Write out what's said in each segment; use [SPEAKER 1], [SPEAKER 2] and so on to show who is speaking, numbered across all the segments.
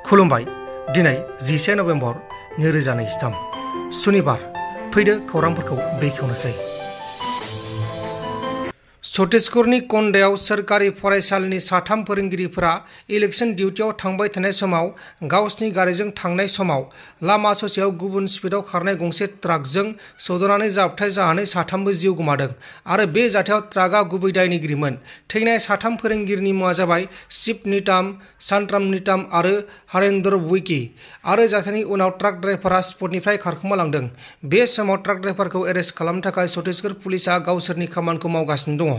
[SPEAKER 1] खुलुमबाय दिनै 11 नभेम्बर 2023 सुनिबार फैदो खौरांफोरखौ बेखेवनोसै। छत्तीसगढ़नि कन्डायाव सोरखारि फरायसालिनि साथाम फोरोंगिरिफोरा इलेक्शन डिउटियाव थांबाय थानाय समाव गावसिनि गारिजों थांनाय समाव लामा ससेयाव गुबुन स्पिडआव खारनाय गंसे ट्राकजों सौदावनानै जाब्रबथाय जानानै साथामबो जिउ गोमादों आरो बे जाथायाव ट्राकआ गुबै दायनिगिरिमोन। थैनाय साथाम फोरोंगिरिनि मुङा जाबाय शिव निताम, शांतराम निताम आरो हरेंद्र बुइकी आरो जाथायनि उनाव ट्राक ड्राइभारआ स्पटनिफ्राय खारखोमालांदों। बे समाव ट्राक ड्राइभारखौ एरेस्ट खालामनो थाखाय छत्तीसगढ़ पुलिसआ गावसोरनि खामानिखौ मावगासिनो दङ।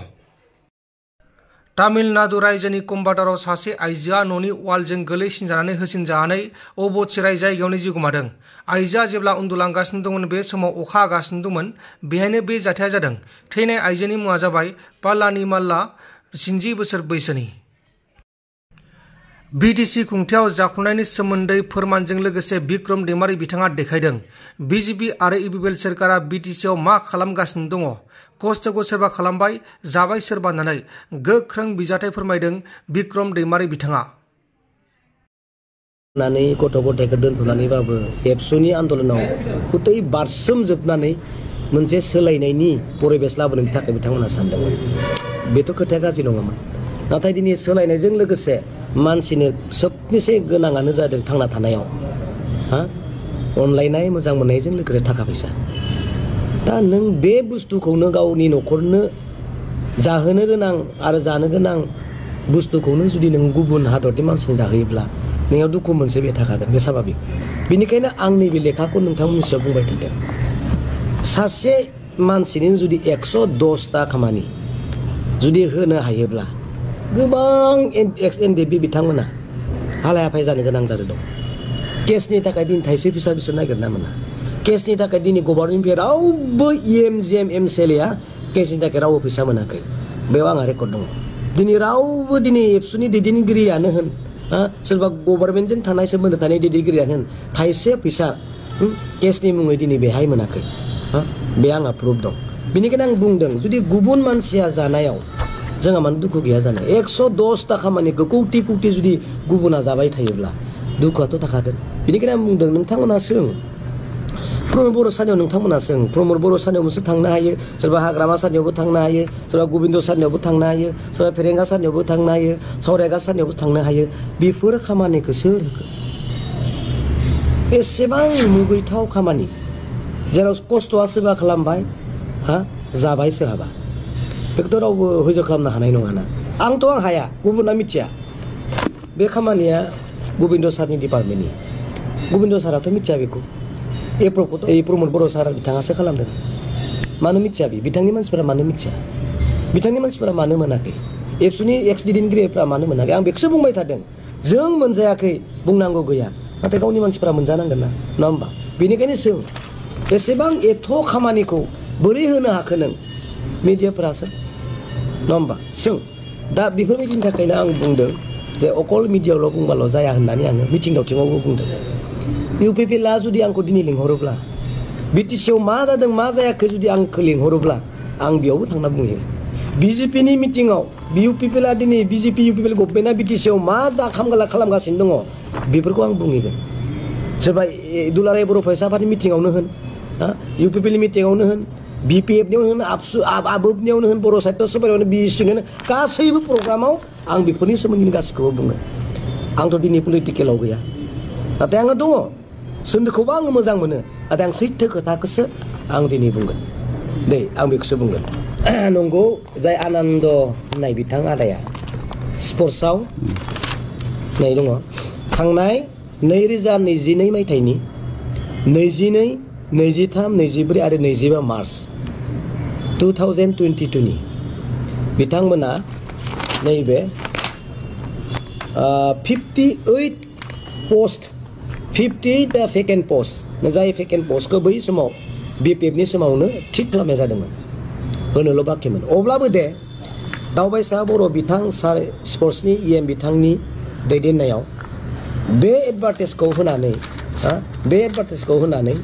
[SPEAKER 1] तामिलनाडु रायजोनि कम्बाटाराव सासे आइजोआ न'नि वालजों गोलैसिनजानानै होसिनजानानै अबथिराय जायगायावनो जिउ गोमादों। आइजोआ जेब्ला उन्दुलांगासिनो दंमोन बे समाव अखा हागासिनो दंमोन, बेहायनो बे जाथाया जादों। थैनाय आइजोनि मुङा जाबाय पालानि माल्ला, 60 बोसोर बैसोनि। बिटिसि खुंथायाव जाखांनायनि सोमोन्दै फोरमानजों लोगोसे बिक्रम दैमारी बिथाङा देखायदों। बिजेपि आरो इउपिपिएल सोरखारा बिटिसिआव मा खालामगासिनो दङ? खस्थ'खौ सोरबा खालामबाय, जाबाय सोरबा होननानै गोख्रों बिजाथाइ फोरमायदों बिक्रम दैमारी बिथाङा।
[SPEAKER 2] गथ' गथायखौ दोनथ'नानैबाबो एबसुनि आन्दलनाव गथै बारसोमजोबनानै मोनसे सोलायनायनि परिबेस लाबोनो थाखाय बिथांमोना सानदोंमोन। बेथ' खोथाया गाज्रि नङामोन, नाथाय दिनै सोलायनायजों लोगोसे मानसिनो सबनिसे गोनाङानो जादों थांना थानायाव अनलायनाय, मोजां मोननायजों लोगोसे थाखा फैसा। दा नों बे बुस्थुखौनो गावनि न'खरनो जाहोनो गोनां आरो जानो गोनां बुस्थुखौनो जुदि नों गुबुन हादरनि मानसिनो जाहोयोब्ला नोंनाव दुखु मोनसे बे थाखागोन, बे स्वाभाबिक। बेनिखायनो आंनि बे लेखाखौ नोंथांमोननि सायाव बुंबाय थादों। सासे मानसिनि जुदि 110टा खामानि जुदि होनो हायोब्ला गोबां एक्स-एनडिएफबि बिथांमोना हालाय हाफाय जानो गोनां जादों दं। केसनि थाखाय दिन थाइसे फैसा बिसोर नागिरना मोना। केसनि थाखाय दिनै गभर्नमेन्टनिफ्राय रावबो इएमजिएम एमसिएलएआ केसनि थाखाय रावबो फैसा मोनाखै। बेयाव आंहा रेकर्ड दङ। दिनै रावबो दिनै एबसुनि दैदेनगिरियानो होन, सोरबा गभर्नमेन्टजों थानाय सोमोन्दो थानाय दैदेनगिरियानो होन, थाइसे फैसा केसनि मुङै दिनै बेहाय मोनाखै। बे आंहा प्रुफ दं। बेनिखायनो आं बुंदों जुदि गुबुन मानसिया जानायाव जोंहा मानो दुखु गैया जानो? 110टा खामानिखौ कौटि कौटि जुदि गुबुना जाबाय थायोब्ला दुखुआथ' थाखागोन। बेनिखायनो आं बुंदों नोंथांमोना सों, प्रमद बर' सानियाव नोंथांमोना सों, प्रमद बर' सानियावबो थांनो हायो, सोरबा हाग्रामा सानियावबो थांनो हायो, सोरबा गोबिन्द सानियावबो थांनो हायो, सोरबा फेरेंगा सानियावबो थांनो हायो, सावरायगा सानियावबो थांनो हायो। बेफोर खामानिखौ सोर होखो? बेसेबां मुगैथाव खामानि, जेराव खस्थ'आ सोरबा खालामबाय, जाबाय सोरहाबा। बेखौथ' रावबो हयज' खालामनो हानाय नङाना। आं हाया, गुबुना मिथिया। बे खामानिया गोबिन्द सारनि डिपार्टमेन्टनि। गोबिन्द साराथ' मिथिया बेखौ। एप्र'खौथ' प्रमद बर' सार बिथाङासो खालामदों। मानो मिथिया बे? बिथांनि मानसिफोरा मानो मिथिया? बिथांनि मानसिफोरा मानो मोनाखै? एबसुनि एक्स दैदेनगिरिफ्रा मानो मोनाखै? आं बेखौसो बुंबाय थादों। जों मोनजायाखै बुंनांगौ गैया, नाथाय गावनि मानसिफोरा मोनजानांगोन ना, नङा होमबा? बेनिखायनो सों, एसेबां एथ' खामानिखौ बोरै होनो हाखो नों? मिडियाफोरासो, नङा होमबा? सों। दा बेफोरबायदिनि थाखायनो आं बुंदों जे अकल मिडियायावल' बुंबाल' जाया होननानै आङो मिथिं दावथिङावबो बुंदों। इउपिपिएलआ जुदि आंखौ दिनै लिंहरोब्ला, बिटिसिआव मा जादों मा जायाखै जुदि आंखौ लिंहरोब्ला आं बेयावबो थांना बुंहैगोन। बिजेपिनि मिटिङाव इउपिपिएलआ दिनै बिजेपि इउपिपिएल गभर्नमेन्टआ बिटिसिआव मा खालामगासिनो दङ बेफोरखौ आं बुंहैगोन। सोरबा दुलाराय बर' फरायसा आफादनि मिटिङावनो होन, इउपिपिएलनि मिटिङावनो होन, बिपिएफनियावनो होन, आबोबनियावनो होन, बर' साहित्य सभायावनो, बिएससियावनो गासैबो प्रग्रामाव आं बेफोरनि सोमोन्दै गासैखौबो बुङो। आंथ' दिनै पलिटिकेलाव गैया, नाथाय आङो दङ। सोन्दोखौबो आङो मोजां मोनो, नाथाय आं सैथो खोथाखौसो आं दिनै बुंगोन। आं बेखौसो बुंगोन। नंगौ, जाय आनन्द होननाय बिथां आदाया स्पर्ट्सआव नै दङ, थांनाय 2022 मायथाइनि 22, 23, 24 आरो 25 मार्च 2022 बिथांमोना नैबे 58 पस्ट, 58 भेकेन्ट पस्ट, जाय भेकेन्ट पस्टखौ बै समाव बिपिएफनि समावनो थिग खालामनाय जादोंमोन, होनोल' बाखिमोन। अब्लाबो दे दावबायसा बर' बिथां सार स्पर्ट्सनि इएम बिथांनि दैदेननायाव बे एडभार्टाइजखौ होनानै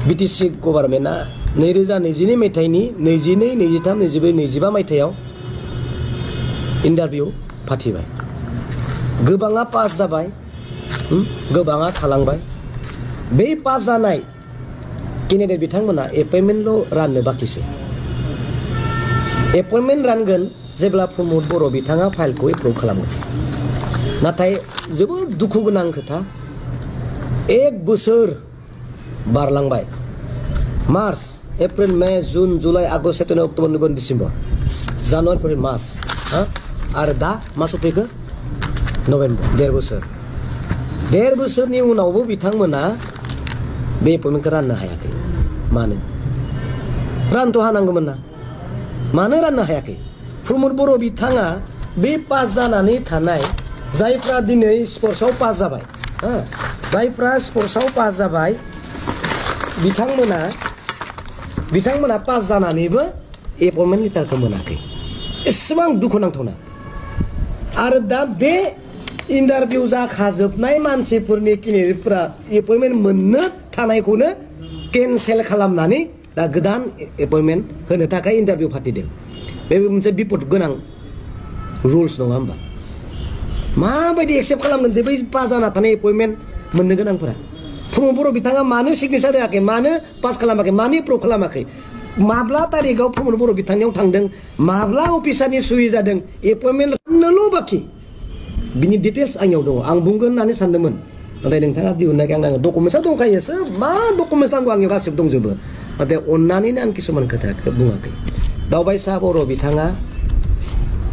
[SPEAKER 2] बिटिसि गभर्नमेन्टआ 2022 मायथाइनि 22, 23, 24, 25 मायथाइयाव इन्टारभिउ फाथिबाय। गोबाङा पास जाबाय, गोबाङा थालांबाय बे पास जानाय केन्डिडेट बिथांमोना एपइन्टमेन्टल' राननो बाखिसो एपइन्टमेन्ट रानगोन जेब्ला प्रमद बर' बिथाङा फाइलखौ एप्रुभ खालामगोन नाथाय जोबोद दुखु गोनां खोथा 1 बोसोर बारलांबाय March April May June July August September October November December January February March आरो दा मा सफैखो नभेम्बर 1.5 बोसोरनि उनावबो बिथांमोना बे एपइन्टमेन्टखौ राननो हायाखै मानो रानथ' हानांगौमोन ना मानो राननो हायाखै प्रमद बर' बिथाङा बे पास जानानै थानाय जायफ्रा दिनै स्पर्ट्सआव पास जाबाय जायफ्रा स्पर्ट्सआव पास जाबाय बिथांमोना पास जानानैबो एपइन्टमेन्ट लेटारखौ मोनाखै एसेबां दुखुनांथावना आरो दा बे इन्टारभिउ जाखाजोबनाय मानसिफोरनि केन्डिडेटफोरा एपइन्टमेन्ट मोननो थानायखौनो केन्सेल खालामनानै दा गोदान एपइन्टमेन्ट होनो थाखाय इन्टारभिउ फाथिदों बे मोनसे बिपद गोनां रुल्स नङा होमबा माबायदि एक्सेप्ट खालामगोन जे बै पास जाना थानाय एपइन्टमेन्ट मोननो गोनांफोरा प्रमद बर' बिथाङा मानो सिगनेचार होआखै मानो पास खालामाखै मानो एप्रुभ खालामाखै माब्ला तारिखआव प्रमद बर' बिथांनियाव थांदों माब्ला अफिसारनि सुहि जादों एपइन्टमेन्ट राननोल' बाखि बिनि डिटेल्स आंनियाव दङ आं बुंगोन होननानै सानदोंमोन नाथाय नोंथाङा दिहुननायखौ आंनो डकुमेन्टसा दंखायोसो मा डकुमेन्टस नांगौ आंनियाव गासिबो दंजोबो नाथाय अननानैनो आं किसुमान खोथाखौ बुङाखै दावबायसा बर' बिथाङा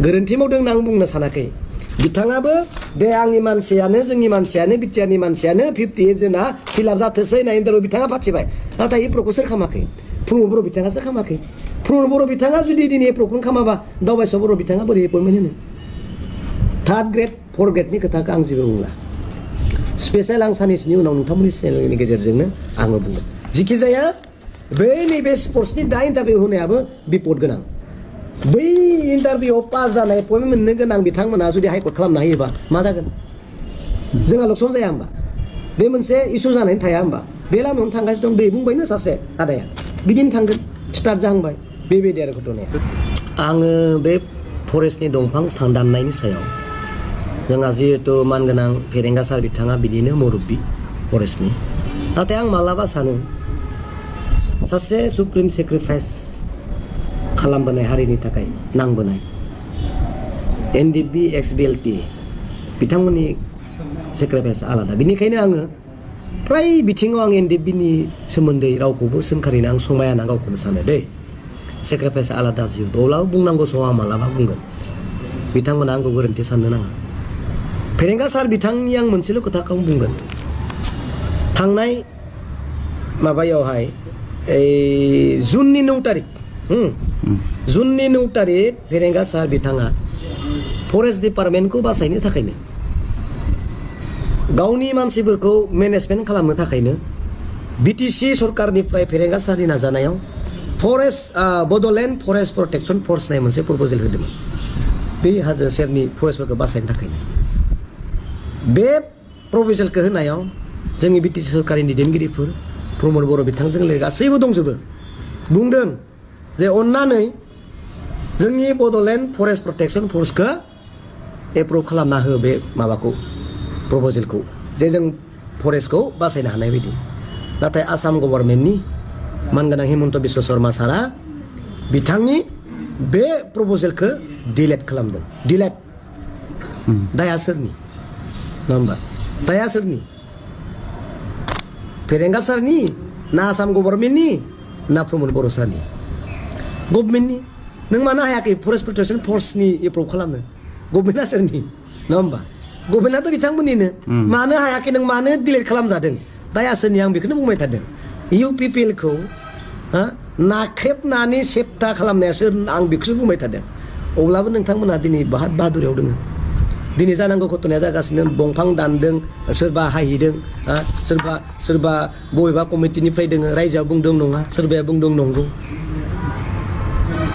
[SPEAKER 2] गोरोन्थि मावदों होनना आं बुंनो सानाखै बिथाङाबो दे आंनि मानसियानो जोंनि मानसियानो बिटिआरनि मानसियानो 58 जना फिलाप जाथोंसै होनना इन्टारभिउ बिथाङा फाथिबाय नाथाय एप्रुभखौ सोर खालामाखै प्रमद बर' बिथाङासो खालामाखै प्रमद बर' बिथाङा जुदि दिनै एप्रुभखौनो खालामाबा दावबायसा बर' बिथाङा बोरै एपइन्टमेन्ट होनो 3rd ग्रेड 4th ग्रेडनि खोथाखौ आं जेबो बुंला स्पेसियेल आं साननैसोनि उनाव नोंथांमोननि चेनेलनि गेजेरजोंनो आङो बुंगोन जिखि जाया बै नैबे स्पर्ट्सनि दा इन्टारभिउ होनायाबो बिपद गोनां बै इन्टारभिउआव पास जानाय एपइन्टमेन्ट मोननो गोनां बिथांमोना जुदि हाइकर्ट खालामना होयोबा मा जागोन जोंहा लकसन जाया होमबा बे मोनसे इसु जानानै थाया होमबा बे लामायावनो थांगासिनो दं दै बुंबायनो सासे आदाया बिदिनो थांगोन स्टार्ट जाहांबाय बेबायदि आरो घटनाया आङो बे फरेस्टनि दंफां दाननायनि सायाव जोंहा जिहेतु मानगोनां फेरेंगा सार बिथाङा बिनिनो मुरब्बि फरेस्टनि नाथाय आं मालाबा सानो सासे सुप्रिम सेक्रिफाइस खालामबोनाय हारिनि थाखाय नांबोनाय एनडिबि एक्सबिएलटि बिथांमोननि सेक्रिफाइसआ आलादा बेनिखायनो आङो फ्राय बिथिङाव आं एनडिबिनि सोमोन्दै रावखौबो सोंखारिनो आं समाया ना गावखौनो सानो दै सेक्रिफाइसआ आलादा जिहेतु अब्लाबो बुंनांगौ समाव आं मालाबा बुंगोन बिथांमोना आंखौ गोरोन्थि साननो नाङा फेरेंगा सार बिथांनि आं मोनसेल' खोथाखौ बुंगोन थांनाय माबायावहाय जुननि 9 तारिख जुननि 9 तारिख फेरेंगा सार बिथाङा फरेस्ट डिपार्टमेन्टखौ बासायनो थाखायनो गावनि मानसिफोरखौ मेनेजमेन्ट खालामनो थाखायनो बिटिसि सरकारनिफ्राय फेरेंगा सारनि नाजानायाव फरेस्ट बड'लेण्ड फरेस्ट प्रटेक्शन फर्स होननाय मोनसे प्रप'जेल होदोंमोन बे हाजो सेरनि फरेस्टफोरखौ बासायनो थाखायनो बे प्रप'जेलखौ होनायाव जोंनि बिटिसि सरकारनि दैदेनगिरिफोर प्रमद बर' बिथांजों लोगोसे गासैबो दंजोबो बुंदों जे अन्नानै जोंनि बड'लेण्ड फरेस्ट प्रटेक्शन फर्सखौ एप्रुभ खालामना हो बे माबाखौ प्रप'जेलखौ जे जों फरेस्टखौ बासायनो हानाय बायदि नाथाय आसाम गभर्नमेन्टनि मानगोनां हिमन्त बिश्व शर्मा सारा बिथांनि बे प्रप'जेलखौ डिलेट खालामदों डिलेट दाया सोरनि नङा होमबा दाया सोरनि फेरेंगा सारनि ना आसाम गभर्नमेन्टनि ना प्रमद बर' सारनि गभर्नमेन्टनि नों मानो हायाखै फरेस्ट प्रटेक्शन फर्सनि एप्रुभ खालामनो गभर्नमेन्टआ सोरनि नङा होमबा गभर्नमेन्टआथ' बिथांमोननिनो मानो हायाखै नों मानो डिलेट खालामजादों दाया सोरनि आं बेखौनो बुंबाय थादों इउपिपिएलखौ नाख्रेबनानै सेप्ता खालामनाया सोर आं बेखौसो बुंबाय थादों अब्लाबो नोंथांमोना दिनै बाहादुरियाव दङ दिनै जानांगौ घटनाया जागासिनो दंफां दानदों सोरबा हाहैदों सोरबा बबेबा कमिटिनिफ्राय दोङो रायजोआ बुंदों नङा सोरबाया बुंदों नंगौ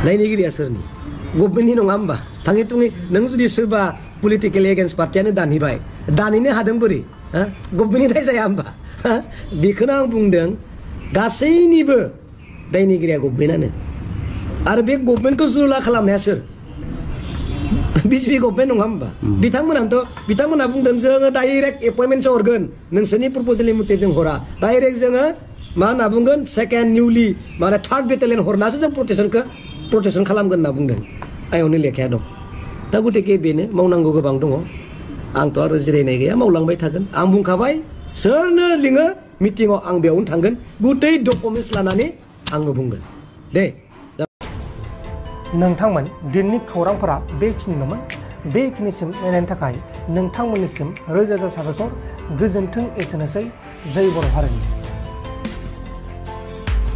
[SPEAKER 2] दायनिगिरिया सोरनि गभर्नमेन्टनि नङा होमबा थाङै थुङै नों जुदि सोरबा पलिटिकेल एगेन्स्ट पार्टियानो दानहैबाय दानहैनो हादों बोरै गभर्नमेन्टनि दाय जाया होमबा बेखौनो आं बुंदों गासैनिबो दायनिगिरिया गभर्नमेन्टआनो आरो बे गभर्नमेन्टखौ जुला खालामनाया सोर बिजेपि गभर्नमेन्ट नङा होमबा बिथांमोना बुंदों जोङो डाइरेक्ट एपइन्टमेन्टसो हरगोन नोंसोरनि प्रप'जेलनि मथे जों हरा डाइरेक्ट जोङो मा होनना बुंगोन सेकेन्ड निउलि माने थार्ड बेटालियन हरनासो जों प्रटेक्सन खालामगोन होनना बुंदों आंयावनो लेखाया दं दा गतिके बेनो मावनांगौ गोबां दङ आंथ' आरो जिरायनाय गैया मावलांबाय थागोन आं बुंखाबाय सोरनो लिङो मिटिङाव आं बेयावनो थांगोन गुतै डकुमेन्टस लानानै आङो बुंगोन दे
[SPEAKER 1] नोंथांमोन दिननि खौरांफोरा बेखिनिल'मोन बेखिनिसिम नायनायनि थाखाय नोंथांमोननिसिम रोजा रोजा साबायखर गोजोन्थों एसेनोसै जै बर' हारिनि